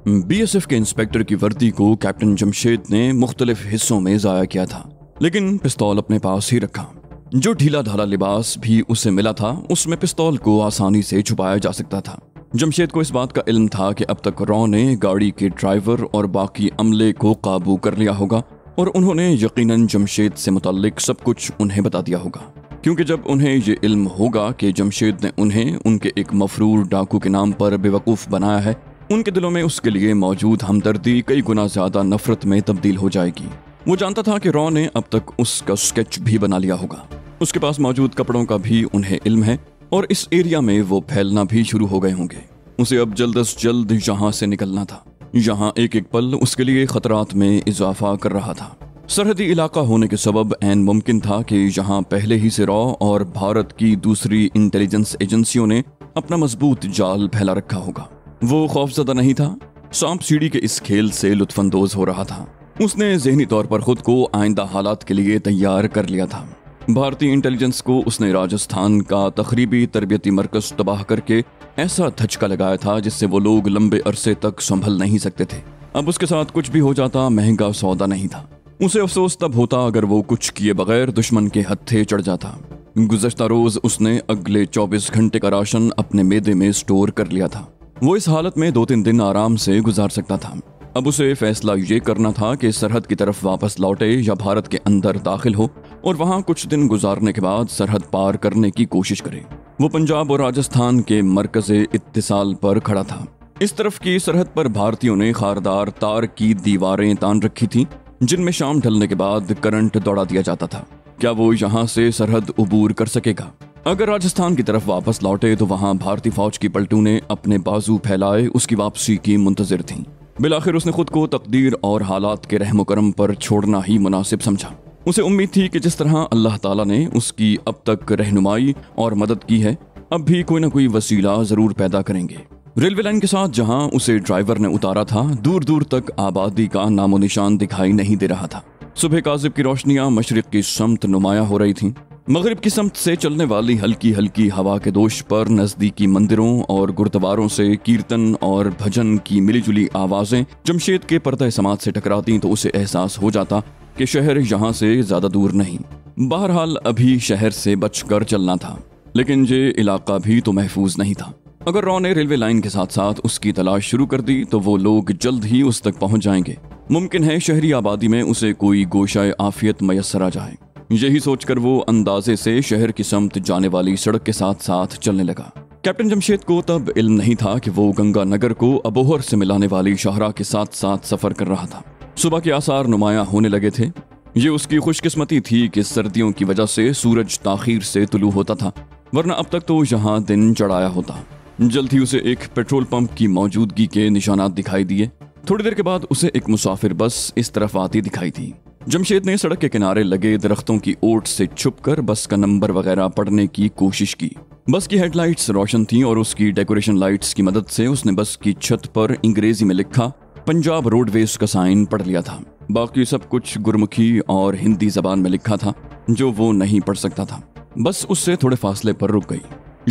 BSF के inspector की वर्दी को कैप्टन जमशेद ने मुख्तलिफ हिस्सों में ज़ाया किया था, लेकिन पिस्तौल अपने पास ही रखा। जो ढीला ढाला लिबास भी उसे मिला था उसमें पिस्तौल को आसानी से छुपाया जा सकता था। जमशेद को इस बात का इल्म था कि अब तक रॉ ने गाड़ी के ड्राइवर और बाकी अमले को काबू कर लिया होगा और उन्होंने यकीनन जमशेद से मुताल्लिक सब कुछ उन्हें बता दिया होगा, क्योंकि जब उन्हें ये इल्म होगा कि जमशेद ने उन्हें उनके एक मफरूर डाकू के नाम पर बेवकूफ़ बनाया है, उनके दिलों में उसके लिए मौजूद हमदर्दी कई गुना ज़्यादा नफरत में तब्दील हो जाएगी। वो जानता था कि रॉ ने अब तक उसका स्केच भी बना लिया होगा, उसके पास मौजूद कपड़ों का भी उन्हें इल्म है और इस एरिया में वो फैलना भी शुरू हो गए होंगे। उसे अब जल्द से जल्द यहाँ से निकलना था। यहाँ एक एक पल उसके लिए खतरात में इजाफा कर रहा था। सरहदी इलाका होने के सबब ऐन मुमकिन था कि यहाँ पहले ही से रॉ और भारत की दूसरी इंटेलिजेंस एजेंसियों ने अपना मजबूत जाल फैला रखा होगा। वो खौफजदा नहीं था, सांप सीढ़ी के इस खेल से लुत्फानंदोज हो रहा था। उसने ज़हनी तौर पर खुद को आइंदा हालात के लिए तैयार कर लिया था। भारतीय इंटेलिजेंस को उसने राजस्थान का तकरीबी तरबियती मरकज तबाह करके ऐसा धचका लगाया था जिससे वो लोग लंबे अरसे तक संभल नहीं सकते थे। अब उसके साथ कुछ भी हो जाता महंगा सौदा नहीं था। उसे अफसोस तब होता अगर वो कुछ किए बगैर दुश्मन के हत्थे चढ़ जाता। गुज़श्ता रोज उसने अगले 24 घंटे का राशन अपने मेदे में स्टोर कर लिया था। वो इस हालत में 2-3 दिन आराम से गुजार सकता था। अब उसे फैसला ये करना था कि सरहद की तरफ वापस लौटे या भारत के अंदर दाखिल हो और वहाँ कुछ दिन गुजारने के बाद सरहद पार करने की कोशिश करे। वो पंजाब और राजस्थान के मरकज़े इत्तिसाल पर खड़ा था। इस तरफ की सरहद पर भारतीयों ने खारदार तार की दीवारें तान रखी थी, जिनमें शाम ढलने के बाद करंट दौड़ा दिया जाता था। क्या वो यहाँ से सरहद उबूर कर सकेगा? अगर राजस्थान की तरफ वापस लौटे तो वहाँ भारतीय फौज की पलटूनें अपने बाजू फैलाए उसकी वापसी की मुंतजिर थीं। बिलाखिर उसने खुद को तकदीर और हालात के रहम करम पर छोड़ना ही मुनासिब समझा। उसे उम्मीद थी कि जिस तरह अल्लाह ताला ने उसकी अब तक रहनुमाई और मदद की है, अब भी कोई ना कोई वसीला जरूर पैदा करेंगे। रेलवे लाइन के साथ जहां उसे ड्राइवर ने उतारा था, दूर दूर तक आबादी का नामो निशान दिखाई नहीं दे रहा था। सुबह काज़िब की रोशनियां मशरिक की समत नुमाया हो रही थीं। मगरिब की समत से चलने वाली हल्की हल्की हवा के दोष पर नजदीकी मंदिरों और गुरुद्वारों से कीर्तन और भजन की मिलीजुली आवाजें जमशेद के पर्दा समात से टकराती तो उसे एहसास हो जाता कि शहर यहाँ से ज्यादा दूर नहीं। बहरहाल अभी शहर से बचकर चलना था, लेकिन ये इलाका भी तो महफूज नहीं था। अगर रॉ ने रेलवे लाइन के साथ साथ उसकी तलाश शुरू कर दी तो वो लोग जल्द ही उस तक पहुंच जाएंगे। मुमकिन है शहरी आबादी में उसे कोई गोशाए आफियत मयसर आ जाए। यही सोचकर वो अंदाजे से शहर की समत जाने वाली सड़क के साथ साथ चलने लगा। कैप्टन जमशेद को तब इल्म नहीं था कि वो गंगानगर को अबोहर से मिलाने वाली शाहरा के साथ साथ सफर कर रहा था। सुबह के आसार नुमाया होने लगे थे। ये उसकी खुशकिस्मती थी कि सर्दियों की वजह से सूरज ताखीर से तुलू होता था, वरना अब तक तो यहाँ दिन चढ़ाया होता। जल्द ही उसे एक पेट्रोल पंप की मौजूदगी के निशानात दिखाई दिए। थोड़ी देर के बाद उसे एक मुसाफिर बस इस तरफ आती दिखाई दी। जमशेद ने सड़क के किनारे लगे दरख्तों की ओट से छुपकर बस का नंबर वगैरह पढ़ने की कोशिश की। बस की हेडलाइट्स रोशन थीं और उसकी डेकोरेशन लाइट्स की मदद से उसने बस की छत पर अंग्रेजी में लिखा पंजाब रोडवेज का साइन पढ़ लिया था। बाकी सब कुछ गुरमुखी और हिंदी जबान में लिखा था जो वो नहीं पढ़ सकता था। बस उससे थोड़े फासले पर रुक गई।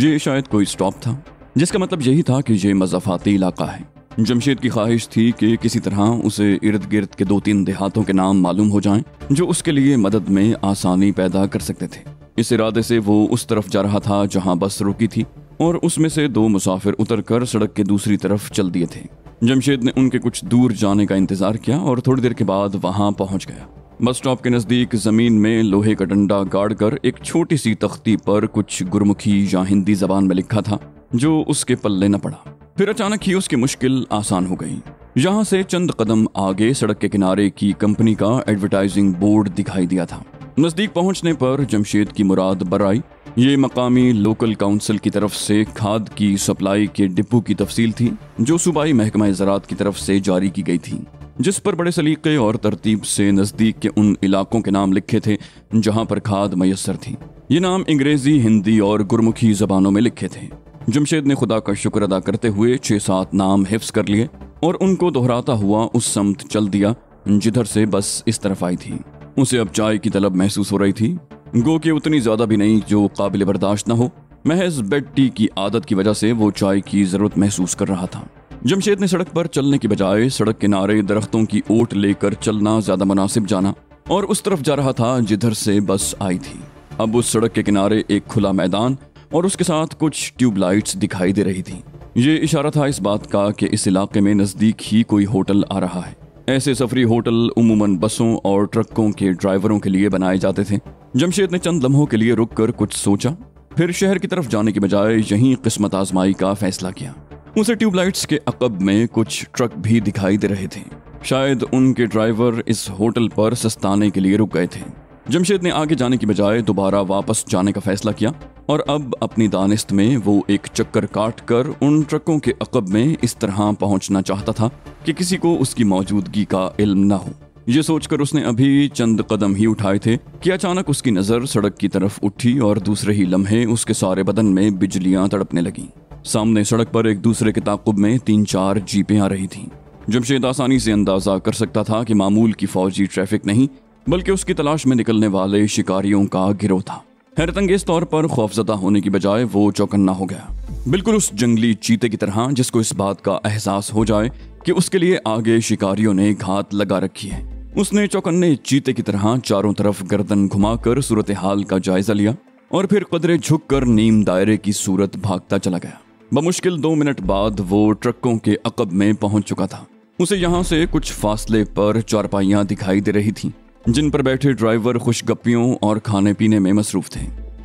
ये शायद कोई स्टॉप था, जिसका मतलब यही था कि ये मज़ाफ़ाती इलाका है। जमशेद की ख्वाहिश थी कि किसी तरह उसे इर्द गिर्द के 2-3 देहातों के नाम मालूम हो जाएं जो उसके लिए मदद में आसानी पैदा कर सकते थे। इस इरादे से वो उस तरफ जा रहा था जहां बस रुकी थी और उसमें से 2 मुसाफिर उतरकर सड़क के दूसरी तरफ चल दिए थे। जमशेद ने उनके कुछ दूर जाने का इंतजार किया और थोड़ी देर के बाद वहां पहुंच गया। बस स्टॉप के नजदीक जमीन में लोहे का डंडा गाड़कर एक छोटी सी तख्ती पर कुछ गुरमुखी या हिंदी जबान में लिखा था जो उसके पल्ले न पड़ा। फिर अचानक ही उसकी मुश्किल आसान हो गई। यहाँ से चंद कदम आगे सड़क के किनारे की कंपनी का एडवर्टाइजिंग बोर्ड दिखाई दिया था। नजदीक पहुंचने पर जमशेद की मुराद बर आई। ये मकामी लोकल काउंसिल की तरफ से खाद की सप्लाई के डिपो की तफसील थी जो सूबाई महकमा ज़राअत की तरफ से जारी की गई थी, जिस पर बड़े सलीके और तरतीब से नजदीक के उन इलाकों के नाम लिखे थे जहाँ पर खाद मयसर थी। ये नाम अंग्रेजी, हिंदी और गुरमुखी जबानों में लिखे थे। जमशेद ने खुदा का शुक्र अदा करते हुए 6-7 नाम हिफ्स कर लिए और उनको दोहराता हुआ उस समत चल दिया जिधर से बस इस तरफ आई थी। उसे अब चाय की तलब महसूस हो रही थी, गो कि उतनी ज्यादा भी नहीं जो काबिल बर्दाश्त न हो। महज बेड टी की आदत की वजह से वो चाय की जरूरत महसूस कर रहा था। जमशेद ने सड़क पर चलने की बजाय सड़क किनारे दरख्तों की ओट लेकर चलना ज्यादा मुनासिब जाना और उस तरफ जा रहा था जिधर से बस आई थी। अब उस सड़क के किनारे एक खुला मैदान और उसके साथ कुछ ट्यूबलाइट्स दिखाई दे रही थी। ये इशारा था इस बात का कि इस इलाके में नजदीक ही कोई होटल आ रहा है। ऐसे सफरी होटल उमूमन बसों और ट्रकों के ड्राइवरों के लिए बनाए जाते थे। जमशेद ने चंद लम्हों के लिए रुककर कुछ सोचा, फिर शहर की तरफ जाने की बजाय यहीं किस्मत आजमाई का फैसला किया। उसे ट्यूबलाइट्स के अकब में कुछ ट्रक भी दिखाई दे रहे थे। शायद उनके ड्राइवर इस होटल पर सस्ताने के लिए रुक गए थे। जमशेद ने आगे जाने की बजाय दोबारा वापस जाने का फैसला किया और अब अपनी दानिस्त में वो एक चक्कर काट कर उन ट्रकों के अकब में इस तरह पहुंचना चाहता था कि किसी को उसकी मौजूदगी का इल्म न हो। ये सोचकर उसने अभी चंद कदम ही उठाए थे कि अचानक उसकी नजर सड़क की तरफ उठी और दूसरे ही लम्हे उसके सारे बदन में बिजलियां तड़पने लगीं। सामने सड़क पर एक दूसरे के ताक़ुब में 3-4 जीपें आ रही थीं। जमशेद आसानी से अंदाजा कर सकता था कि मामूल की फौजी ट्रैफिक नहीं बल्कि उसकी तलाश में निकलने वाले शिकारियों का गिरोह था। हैरतअंगेज तौर पर खौफजदा होने की बजाय वो चौकन्ना हो गया, बिल्कुल उस जंगली चीते की तरह जिसको इस बात का एहसास हो जाए कि उसके लिए आगे शिकारियों ने घात लगा रखी है। उसने चौकन्ने चीते की तरह चारों तरफ गर्दन घुमाकर सूरत हाल का जायजा लिया और फिर कदरे झुककर नीम दायरे की सूरत भागता चला गया। बमुश्किल 2 मिनट बाद वो ट्रकों के अकब में पहुंच चुका था। उसे यहाँ से कुछ फासले पर चारपाइयां दिखाई दे रही थीं, जिन पर बैठे ड्राइवर खुशगप्पियों और खाने पीने में मसरूफ थे।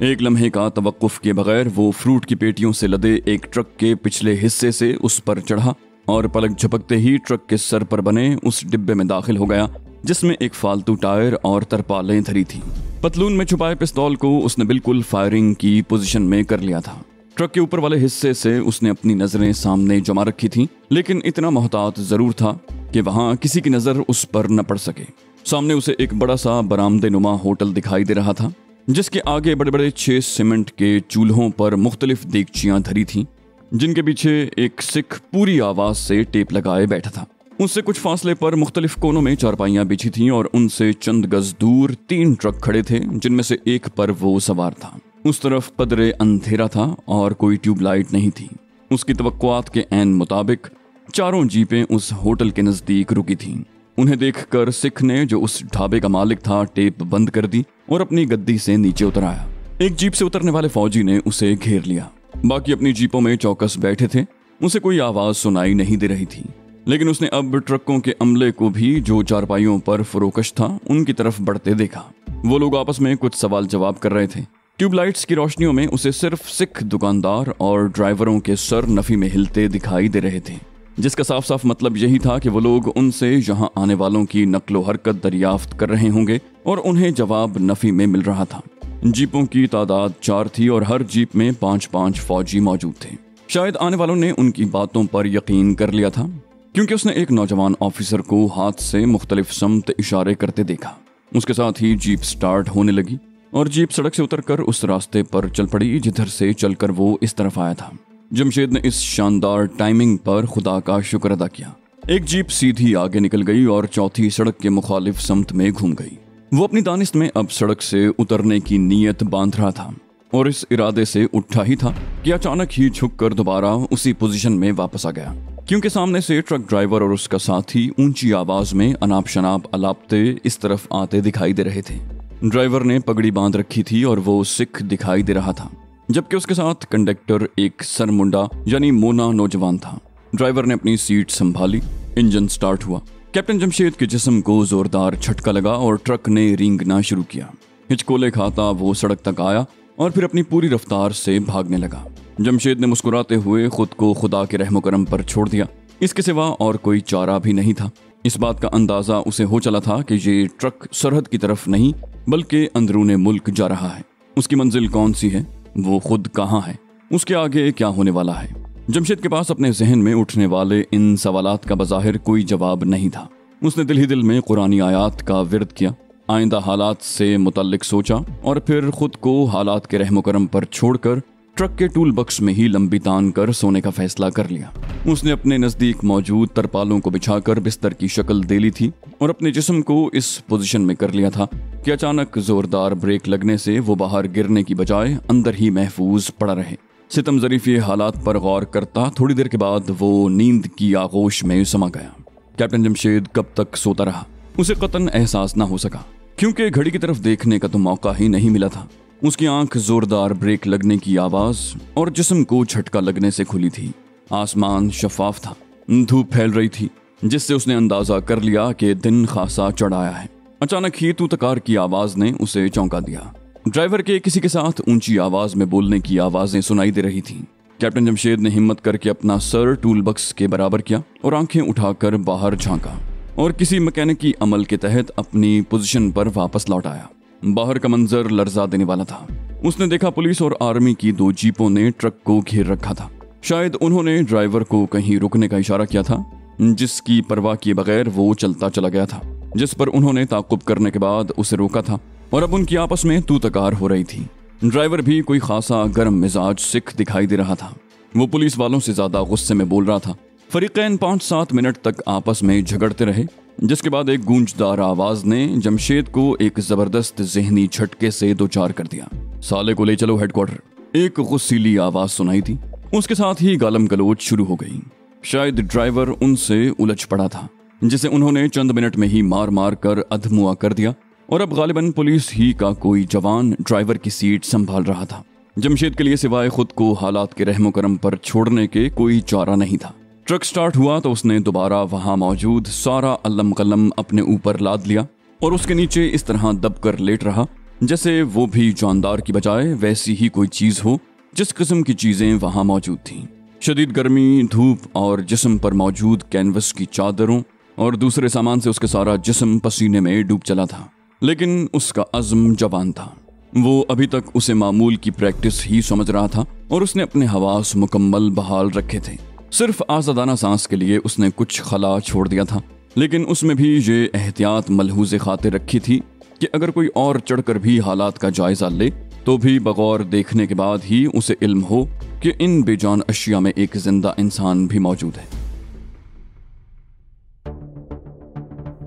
एक लम्हे का तवक्कुफ के बगैर वो फ्रूट की पेटियों से लदे एक ट्रक के पिछले हिस्से से उस पर चढ़ा और पलक झपकते ही ट्रक के सर पर बने उस डिब्बे में दाखिल हो गया जिसमें एक फालतू टायर और तरपालें धरी थीं। पतलून में छुपाए पिस्तौल को उसने बिल्कुल फायरिंग की पोजीशन में कर लिया था। ट्रक के ऊपर वाले हिस्से से उसने अपनी नजरें सामने जमा रखी थीं, लेकिन इतना मोहतात जरूर था कि वहां किसी की नजर उस पर न पड़ सके। सामने उसे एक बड़ा सा बरामदे नुमा होटल दिखाई दे रहा था, जिसके आगे बड़े बड़े 6 सीमेंट के चूल्हों पर मुख्तलिफ देगचियां धरी थीं, जिनके पीछे एक सिख पूरी आवाज से टेप लगाए बैठा था। उससे कुछ फासले पर मुख्तलिफ कोनों में चारपाइयां बिछी थीं और उनसे चंद गज दूर 3 ट्रक खड़े थे, जिनमें से एक पर वो सवार था। उस तरफ कदरे अंधेरा था और कोई ट्यूबलाइट नहीं थी। उसकी तवक्कुआत के ऐन मुताबिक चारों जीपें उस होटल के नजदीक रुकी थीं। उन्हें देखकर सिख ने, जो उस ढाबे का मालिक था, टेप बंद कर दी और अपनी गद्दी से नीचे उतर आया। एक जीप से उतरने वाले फौजी ने उसे घेर लिया। बाकी अपनी जीपों में चौकस बैठे थे। उसे कोई आवाज सुनाई नहीं दे रही थी, लेकिन उसने अब ट्रकों के अमले को भी, जो चारपाइयों पर फरोकश था, उनकी तरफ बढ़ते देखा। वो लोग आपस में कुछ सवाल जवाब कर रहे थे। ट्यूबलाइट्स की रोशनियों में उसे सिर्फ सिख दुकानदार और ड्राइवरों के सर नफी में हिलते दिखाई दे रहे थे, जिसका साफ साफ मतलब यही था कि वो लोग उनसे यहाँ आने वालों की नक्लो हरकत दरियाफ्त कर रहे होंगे और उन्हें जवाब नफी में मिल रहा था। जीपों की तादाद 4 थी और हर जीप में 5-5 फौजी मौजूद थे। शायद आने वालों ने उनकी बातों पर यकीन कर लिया था, क्योंकि उसने एक नौजवान ऑफिसर को हाथ से मुख्तलिफ समत इशारे करते देखा। उसके साथ ही जीप स्टार्ट होने लगी और जीप सड़क से उतरकर उस रास्ते पर चल पड़ी जिधर से चलकर वो इस तरफ आया था। जमशेद ने इस शानदार टाइमिंग पर खुदा का शुक्र अदा किया। एक जीप सीधी आगे निकल गई और चौथी सड़क के मुखालिफ समत में घूम गई। वो अपनी दानिश में अब सड़क से उतरने की नीयत बांध रहा था और इस इरादे से उठा ही था कि अचानक ही झुककर दोबारा उसी पोजीशन में वापस आ गया, क्योंकि सामने से ट्रक ड्राइवर और उसका साथी ऊंची आवाज में अनाप शनाप अलापते इस तरफ आते दिखाई दे रहे थे। ड्राइवर ने पगड़ी बांध रखी थी और वो सिख दिखाई दे रहा था, जबकि उसके साथ कंडक्टर एक सरमुंडा यानी मोना नौजवान था। ड्राइवर ने अपनी सीट संभाली, इंजन स्टार्ट हुआ। कैप्टन जमशेद के जिस्म को जोरदार झटका लगा और ट्रक ने रेंगना शुरू किया। हिचकोले खाता वो सड़क तक आया और फिर अपनी पूरी रफ्तार से भागने लगा। जमशेद ने मुस्कुराते हुए खुद को खुदा के रहमो करम पर छोड़ दिया। इसके सिवा और कोई चारा भी नहीं था। इस बात का अंदाजा उसे हो चला था कि ये ट्रक सरहद की तरफ नहीं बल्कि अंदरूने मुल्क जा रहा है। उसकी मंजिल कौन सी है, वो खुद कहाँ है, उसके आगे क्या होने वाला है। जमशेद के पास अपने जहन में उठने वाले इन सवालात का बज़ाहिर कोई जवाब नहीं था। उसने दिल ही दिल में कुरानी आयात का विर्द किया, आइंदा हालात से मुतल्लिक सोचा और फिर खुद को हालात के रहमो करम पर छोड़कर ट्रक के टूल बक्स में ही लंबी तान कर सोने का फैसला कर लिया। उसने अपने नजदीक मौजूद तरपालों को बिछाकर बिस्तर की शक्ल दे ली थी और अपने जिस्म को इस पोजीशन में कर लिया था कि अचानक जोरदार ब्रेक लगने से वो बाहर गिरने की बजाय अंदर ही महफूज पड़ा रहे। सितम ज़रीफ ये हालात पर गौर करता थोड़ी देर के बाद वो नींद की आगोश में समा गया। कैप्टन जमशेद कब तक सोता रहा उसे कतन एहसास ना हो सका, क्योंकि घड़ी की तरफ देखने का तो मौका ही नहीं मिला था। उसकी आंख जोरदार ब्रेक लगने की आवाज और जिस्म को झटका लगने से खुली थी। आसमान शफाफ था, धूप फैल रही थी, जिससे उसने अंदाजा कर लिया कि दिन खासा चढ़ आया है। अचानक ही तूतकार की आवाज ने उसे चौंका दिया। ड्राइवर के किसी के साथ ऊंची आवाज में बोलने की आवाजें सुनाई दे रही थीं। कैप्टन जमशेद ने हिम्मत करके अपना सर टूल बक्स के बराबर किया और आंखें उठाकर बाहर झांका और किसी मैकेनिकी अमल के तहत अपनी पोजीशन पर वापस लौट आया। बाहर का मंजर लर्जा देने वाला था। उसने देखा पुलिस और आर्मी की 2 जीपों ने ट्रक को घेर रखा था। शायद उन्होंने ड्राइवर को कहीं रुकने का इशारा किया था, जिसकी परवाह किए बगैर वो चलता चला गया था, जिस पर उन्होंने ताक़ुब करने के बाद उसे रोका था और अब उनकी आपस में तू तकार हो रही थी। ड्राइवर भी कोई खासा गर्म मिजाज सिख दिखाई दे रहा था। वो पुलिस वालों से ज्यादा गुस्से में बोल रहा था। फरीकैन 5-7 मिनट तक आपस में झगड़ते रहे, जिसके बाद एक गूंजदार आवाज ने जमशेद को एक जबरदस्त जहनी झटके से 2-4 कर दिया। साले को ले चलो हेडक्वार्टर। एक गुस्सीली आवाज सुनाई थी। उसके साथ ही गालम गलोच शुरू हो गई। शायद ड्राइवर उनसे उलझ पड़ा था, जिसे उन्होंने चंद मिनट में ही मार मार कर अधमुआ कर दिया और अब गालिबन पुलिस ही का कोई जवान ड्राइवर की सीट संभाल रहा था। जमशेद के लिए सिवाय खुद को हालात के रहमो करम पर छोड़ने के कोई चारा नहीं था। ट्रक स्टार्ट हुआ तो उसने दोबारा वहां मौजूद सारा अल्लम कलम अपने ऊपर लाद लिया और उसके नीचे इस तरह दबकर लेट रहा जैसे वो भी जानदार की बजाय वैसी ही कोई चीज हो जिस किस्म की चीजें वहां मौजूद थीं। शदीद गर्मी, धूप और जिस्म पर मौजूद कैनवस की चादरों और दूसरे सामान से उसके सारा जिस्म पसीने में डूब चला था, लेकिन उसका अज़्म जवान था। वो अभी तक उसे मामूल की प्रैक्टिस ही समझ रहा था और उसने अपने हवास मुकम्मल बहाल रखे थे। सिर्फ आज़ादाना सांस के लिए उसने कुछ खला छोड़ दिया था, लेकिन उसमें भी ये एहतियात मलहूज़े खातिर रखी थी कि अगर कोई और चढ़कर भी हालात का जायजा ले तो भी बगौर देखने के बाद ही उसे इल्म हो कि इन बेजान अशिया में एक जिंदा इंसान भी मौजूद है।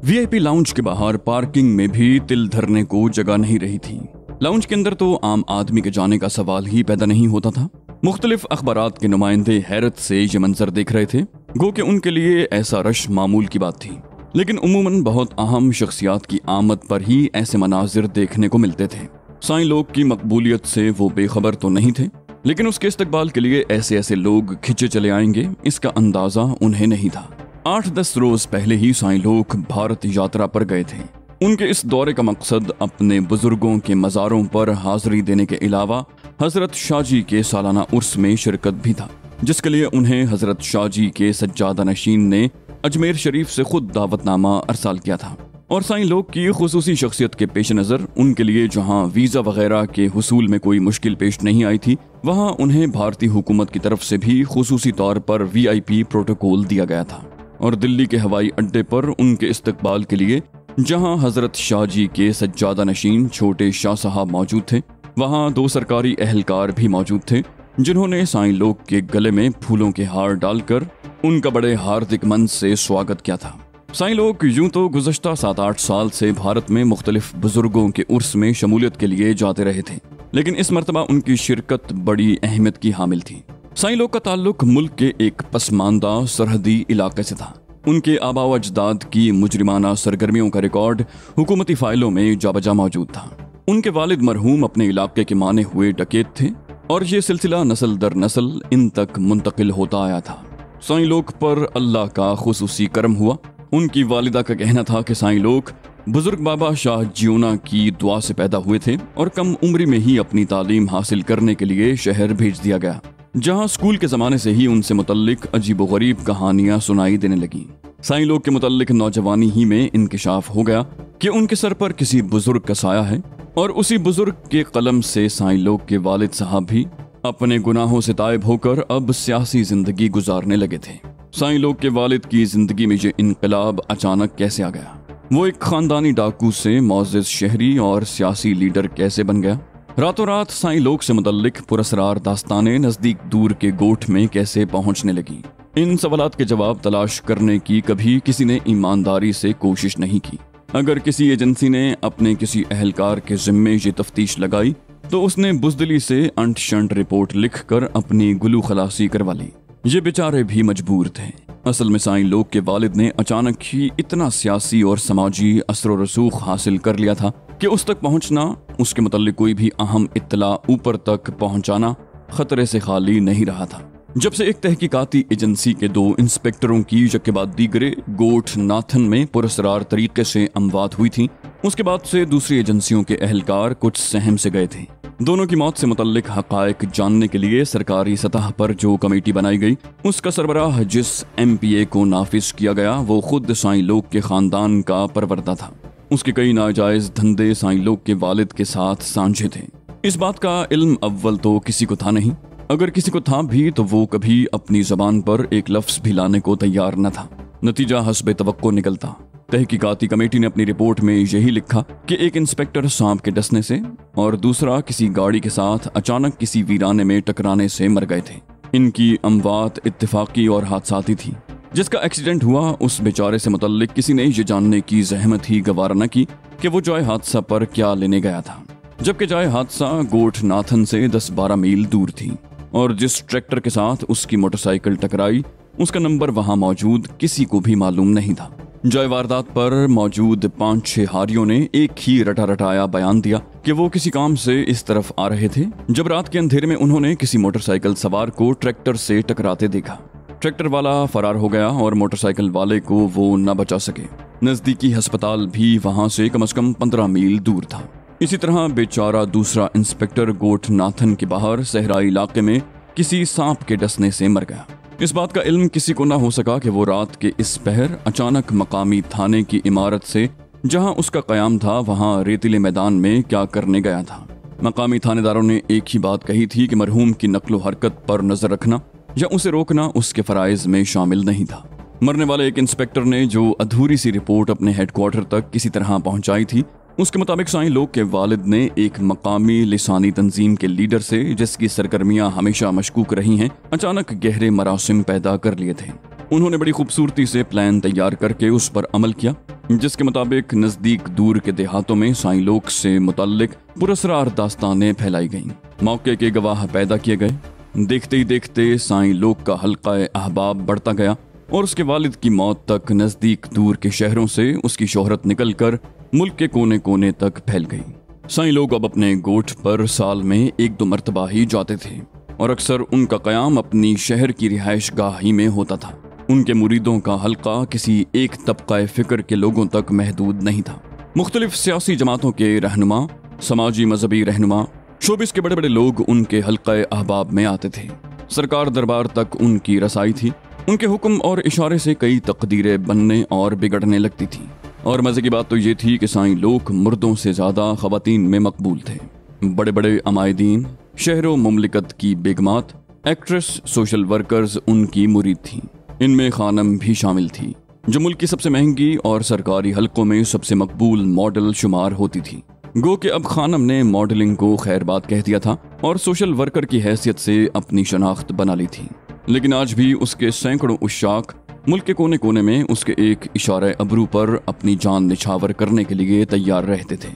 वीआईपी लाउंज के बाहर पार्किंग में भी तिल धरने को जगह नहीं रही थी। लाउंज के अंदर तो आम आदमी के जाने का सवाल ही पैदा नहीं होता था। मुख्तलिफ अखबारात के नुमाइंदे हैरत से ये मंजर देख रहे थे, गो कि उनके लिए ऐसा रश मामूल की बात थी। लेकिन उमूमन बहुत अहम शख्सियात की आमद पर ही ऐसे मनाजिर देखने को मिलते थे। साईं लोग की मकबूलियत से वो बेखबर तो नहीं थे, लेकिन उसके इस्तकबाल के लिए ऐसे ऐसे लोग खिंचे चले आएंगे इसका अंदाजा उन्हें नहीं था। 8-10 रोज पहले ही साईं लोग भारत यात्रा पर गए थे। उनके इस दौरे का मकसद अपने बुजुर्गों के मज़ारों पर हाजिरी देने के अलावा हजरत शाहजी के सालाना उर्स में शिरकत भी था, जिसके लिए उन्हें हजरत शाहजी के सज्जादा नशीन ने अजमेर शरीफ से खुद दावतनामा अरसाल किया था। और साईं लोग की खुसूसी शख्सियत के पेश नज़र उनके लिए जहाँ वीज़ा वगैरह के हुसूल में कोई मुश्किल पेश नहीं आई थी, वहाँ उन्हें भारतीय हुकूमत की तरफ से भी खुसूसी तौर पर VIP प्रोटोकॉल दिया गया था। और दिल्ली के हवाई अड्डे पर उनके इस्तकबाल के लिए जहां हजरत शाहजी के सज्जादा नशीन छोटे शाह साहब मौजूद थे, वहां 2 सरकारी अहलकार भी मौजूद थे, जिन्होंने साईं लोग के गले में फूलों के हार डालकर उनका बड़े हार्दिक मन से स्वागत किया था। साईं लोग यूं तो गुज़श्ता 7-8 साल से भारत में मुख्तलिफ बुजुर्गों के उर्स में शमूलियत के लिए जाते रहे थे, लेकिन इस मरतबा उनकी शिरकत बड़ी अहमियत की हामिल थी। साईं लोग का ताल्लुक मुल्क के एक पसमानदा सरहदी इलाके से था। उनके आबा व अजदाद की मुजरिमाना सरगर्मियों का रिकॉर्ड हुकूमती फाइलों में जाबजा मौजूद था। उनके वालिद मरहूम अपने इलाके के माने हुए डकैत थे और ये सिलसिला नस्ल दर नस्ल इन तक मुंतकिल होता आया था। साईं लोग पर अल्लाह का खुसूसी करम हुआ। उनकी वालिदा का कहना था कि साईं लोग बुजुर्ग बाबा शाह जियोना की दुआ से पैदा हुए थे और कम उम्र में ही अपनी तालीम हासिल करने के लिए शहर भेज दिया गया, जहां स्कूल के ज़माने से ही उनसे मुतल्लिक अजीबोगरीब कहानियां सुनाई देने लगी। साईं लोग के मुतल्लिक नौजवानी ही में इंकिशाफ हो गया कि उनके सर पर किसी बुजुर्ग का साया है और उसी बुजुर्ग के कलम से साईं लोग के वालिद साहब भी अपने गुनाहों से ताइब होकर अब सियासी जिंदगी गुजारने लगे थे। साईं लोग के वालिद की जिंदगी में ये इनकलाब अचानक कैसे आ गया? वो एक खानदानी डाकू से मोअज़्ज़िज़ शहरी और सियासी लीडर कैसे बन गया? रातों रात साईं लोग से मुतल्लिक पुरस्रार दास्तानें नजदीक दूर के गोठ में कैसे पहुंचने लगी? इन सवालात के जवाब तलाश करने की कभी किसी ने ईमानदारी से कोशिश नहीं की। अगर किसी एजेंसी ने अपने किसी अहलकार के जिम्मे ये तफ्तीश लगाई तो उसने बुजदिली से अंट शंट रिपोर्ट लिखकर अपनी गुलू खलासी करवा ली। ये बेचारे भी मजबूर थे। असल में साईं लोग के वालिद ने अचानक ही इतना सियासी और समाजी असर रसूख हासिल कर लिया था कि उस तक पहुंचना, उसके मुताल्लिक कोई भी अहम इत्तला ऊपर तक पहुंचाना खतरे से खाली नहीं रहा था। जब से एक तहकीकाती एजेंसी के 2 इंस्पेक्टरों की यके बाद दीगरे गोठ नाथन में पुरस्कार तरीके से अमवात हुई थी, उसके बाद से दूसरी एजेंसियों के अहलकार कुछ सहम से गए थे। दोनों की मौत से मुतल्लिक हकायक जानने के लिए सरकारी सतह पर जो कमेटी बनाई गई, उसका सरबराह जिस MPA को नाफिज किया गया वो खुद साईं लोग के खानदान का परवरदा था। उसके कई नाजायज धंधे साईं लोग के वालिद के साथ सांझे थे। इस बात का इल्म अव्वल तो किसी को था नहीं। अगर किसी को था भी तो वो कभी अपनी जबान पर एक लफ्ज भी लाने को तैयार न था। नतीजा हस्बे तवक्को निकलता। तहकीकाती कमेटी ने अपनी रिपोर्ट में यही लिखा कि एक इंस्पेक्टर सांप के डसने से और दूसरा किसी गाड़ी के साथ अचानक किसी वीराने में टकराने से मर गए थे। इनकी अमवात इत्तेफाकी और हादसाती थी। जिसका एक्सीडेंट हुआ उस बेचारे से मुतल्लिक किसी ने ये जानने की जहमत ही गवारा न की कि वो जाए हादसा पर क्या लेने गया था, जबकि जाए हादसा गोठ नाथन से 10-12 मील दूर थी और जिस ट्रैक्टर के साथ उसकी मोटरसाइकिल टकराई उसका नंबर वहां मौजूद किसी को भी मालूम नहीं था। जाए वारदात पर मौजूद 5-6 हारियों ने एक ही रटा रटाया बयान दिया कि वो किसी काम से इस तरफ आ रहे थे जब रात के अंधेरे में उन्होंने किसी मोटरसाइकिल सवार को ट्रैक्टर से टकराते देखा। ट्रैक्टर वाला फरार हो गया और मोटरसाइकिल वाले को वो न बचा सके। नजदीकी अस्पताल भी वहां से कम 15 मील दूर था। इसी तरह बेचारा दूसरा इंस्पेक्टर गोठ नाथन के बाहर सहराई इलाके में किसी सांप के डसने से मर गया। इस बात का इल्म किसी को न हो सका कि वो रात के इस पहर अचानक मकामी थाने की इमारत से जहां उसका कयाम था वहां रेतीले मैदान में क्या करने गया था। मकामी थानेदारों ने एक ही बात कही थी कि मरहूम की नक्लो हरकत पर नजर रखना या उसे रोकना उसके फराइज में शामिल नहीं था। मरने वाले एक इंस्पेक्टर ने जो अधूरी सी रिपोर्ट अपने हेडक्वार्टर तक किसी तरह पहुंचाई थी, उसके मुताबिक साईं लोग के वालिद ने एक मकामी लिसानी तंजीम के लीडर से, जिसकी सरगर्मियां हमेशा मशकूक रही हैं, अचानक गहरे मरासिम पैदा कर लिए थे। उन्होंने बड़ी खूबसूरती से प्लान तैयार करके उस पर अमल किया, जिसके मुताबिक नजदीक दूर के देहातों में साईं लोग से मुतल्लिक पुरस्कार दास्तानें फैलाई गईं। मौके के गवाह पैदा किए गए। देखते ही देखते साईं लोग का हल्का अहबाब बढ़ता गया और उसके वालिद की मौत तक नजदीक दूर के शहरों से उसकी शोहरत निकलकर मुल्क के कोने कोने तक फैल गई। साईं लोग अब अपने गोठ पर साल में 1-2 मरतबा ही जाते थे और अक्सर उनका कयाम अपनी शहर की रिहाइश गाह ही में होता था। उनके मुरीदों का हल्का किसी एक तबका फिक्र के लोगों तक महदूद नहीं था। मुख्तलिफ सियासी जमातों के रहनुमा, समाजी मजहबी रहनुमा, शोबिस के बड़े बड़े लोग उनके हल्का अहबाब में आते थे। सरकार दरबार तक उनकी रसाई थी। उनके हुक्म और इशारे से कई तकदीरें बनने और बिगड़ने लगती थी। और मजे की बात तो ये थी कि साईं लोग मुर्दों से ज्यादा खवातीन में मकबूल थे। बड़े बड़े अमायदीन, शहरों मुमलिकत की बेगमात, एक्ट्रेस, सोशल वर्कर्स उनकी मुरीद थीं। इनमें खानम भी शामिल थी, जो मुल्क की सबसे महंगी और सरकारी हलकों में सबसे मकबूल मॉडल शुमार होती थी। गो कि अब खानम ने मॉडलिंग को खैर बात कह दिया था और सोशल वर्कर की हैसियत से अपनी शनाख्त बना ली थी। लेकिन आज भी उसके सैकड़ों उशाक मुल्क के कोने कोने में उसके एक इशारे अबरू पर अपनी जान निछावर करने के लिए तैयार रहते थे।